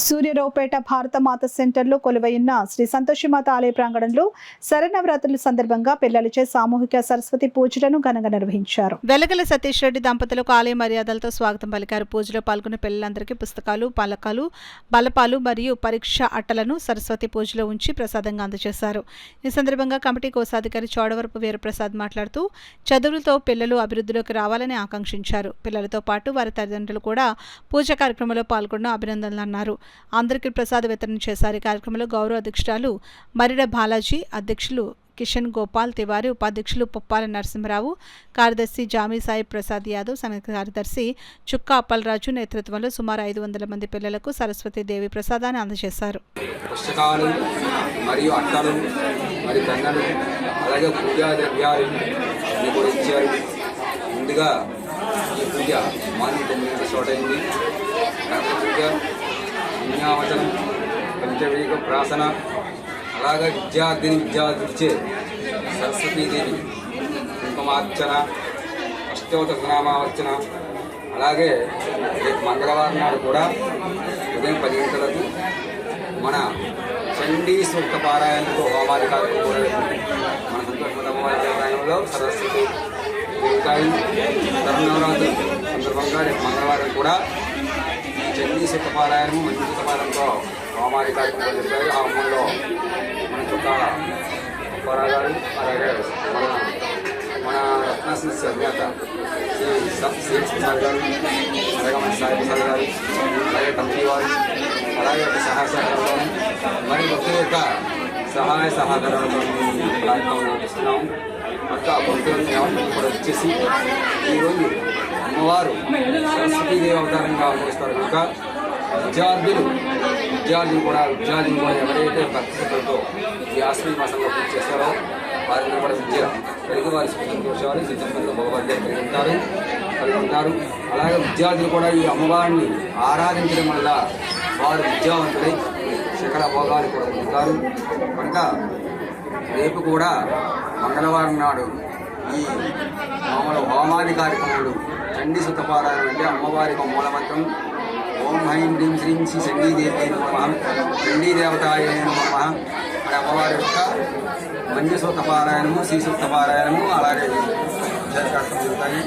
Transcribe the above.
సూర్యరావుపేట భారతమాత సెంటర్లో కొలువైన శ్రీ సంతోషిమాత ఆలయ ప్రాంగణంలో శరన్నవరాత్రుల సందర్భంగా పిల్లలచే సామూహిక సరస్వతి పూజలను ఘనంగా నిర్వహించారు. వెలగల సతీష్ రెడ్డి దంపతులకు ఆలయ మర్యాదలతో స్వాగతం పలికారు. పూజలో పాల్గొన్న పిల్లలందరికీ పుస్తకాలు, పలకాలు, బలపాలు మరియు పరీక్ష అట్టలను సరస్వతి పూజలో ఉంచి ప్రసాదంగా అందజేశారు. ఈ సందర్భంగా కమిటీ కోశాధికారి చోడవరపు వీరప్రసాద్ మాట్లాడుతూ చదువులతో పిల్లలు అభివృద్ధిలోకి రావాలని ఆకాంక్షించారు. పిల్లలతో పాటు వారి తల్లిదండ్రులు కూడా పూజ కార్యక్రమంలో పాల్గొన్న అభినందనలు అన్నారు. అందరికీ ప్రసాద వితరణ చేశారు. ఈ కార్యక్రమంలో గౌరవ అధ్యక్షురాలు మరిడ బాలాజీ, అధ్యక్షులు కిషన్ గోపాల్ తివారీ, ఉపాధ్యక్షులు పుప్పాల నరసింహరావు, కార్యదర్శి జామీ సాయి ప్రసాద్ యాదవ్, సంయుక్త కార్యదర్శి చుక్కా అప్పలరాజు నేతృత్వంలో సుమారు 500 మంది పిల్లలకు సరస్వతీదేవి ప్రసాదాన్ని అందజేశారు. పుస్తకాలు మరియు అట్టలు మరియు పెన్నులు అలాగే పూజా ద్రవ్యాలు కూడా ఇచ్చారు. ముందుగా ఈ పూజ మార్నింగ్ 9 గంటల స్టార్ట్ అయింది. గణపతి పూజ, పుణ్యావచనం, పంచవేద ప్రాసన, అలాగే విద్యార్థినిచ్చే సరస్వతీదేవి కుంకుమార్చన, అష్టోత్తరనామార్చన, అలాగే మంగళవారం నాడు కూడా ఉదయం 10 గంటలకు మన చండీ సూక్త పారాయణతో హోమాది కార్యక్రమం కూడా మన సంతోషమైన అమ్మవారి దేవాలయంలో సరస్వతి జరుగుతాయి. శరన్నవరాత్రి సందర్భంగా రేపు మంగళవారం కూడా చండీ సూక్త పారాయణము, మంచి సూక్త పారాయణంతో హోమాది కార్యక్రమాలు జరుగుతాయి. ఆ హోమంలో మన చుట్టాల అప్పారావు గారు, అలాగే మన రత్నాశ్రీ అధినేత శ్రీ కుమార్ గారు, అలాగే మన సాయి ప్రసాద్ గారు, అలాగే కమిటీ వారు, అలాగే ఒక సహాయ సహకారాలు మరి భక్తుల యొక్క సహాయ సహకారాలతో కార్యక్రమం నడిపిస్తున్నాము. ఇంకా భక్తులను కూడా వచ్చేసి ఈరోజు అమ్మవారు సరస్వతీదేవి అవతారంగా అవతరిస్తారు కనుక విద్యార్థులు కూడా ఎవరైతే భక్తులతో ఈ ఆశ్రమ మాసంలో పూజ చేస్తారో వారిని కూడా విద్య కలిగి వారి సంతోషాలు సిద్ధంగా భగవంతుడు కలిగి ఉంటారు. అలాగే విద్యార్థులు కూడా ఈ అమ్మవారిని ఆరాధించడం వల్ల వారు విద్యావంతులై శిఖర భోగాలు కూడా పొందుతారు. కనుక రేపు కూడా మంగళవారం నాడు ఈ మామూలు హోమాది కార్యక్రమాలు చండీ సుతపారాయణం అంటే అమ్మవారికి మూలమంత్రం ఓం హ్రీం హ్రీం శ్రీం శ్రీ చండీదేవి నమః, చండీ దేవతాయ నమః అనే అమ్మవారి యొక్క మంజు సూక్త పారాయణము, శ్రీ సూక్త పారాయణము అలాగే జరుగుతాయి.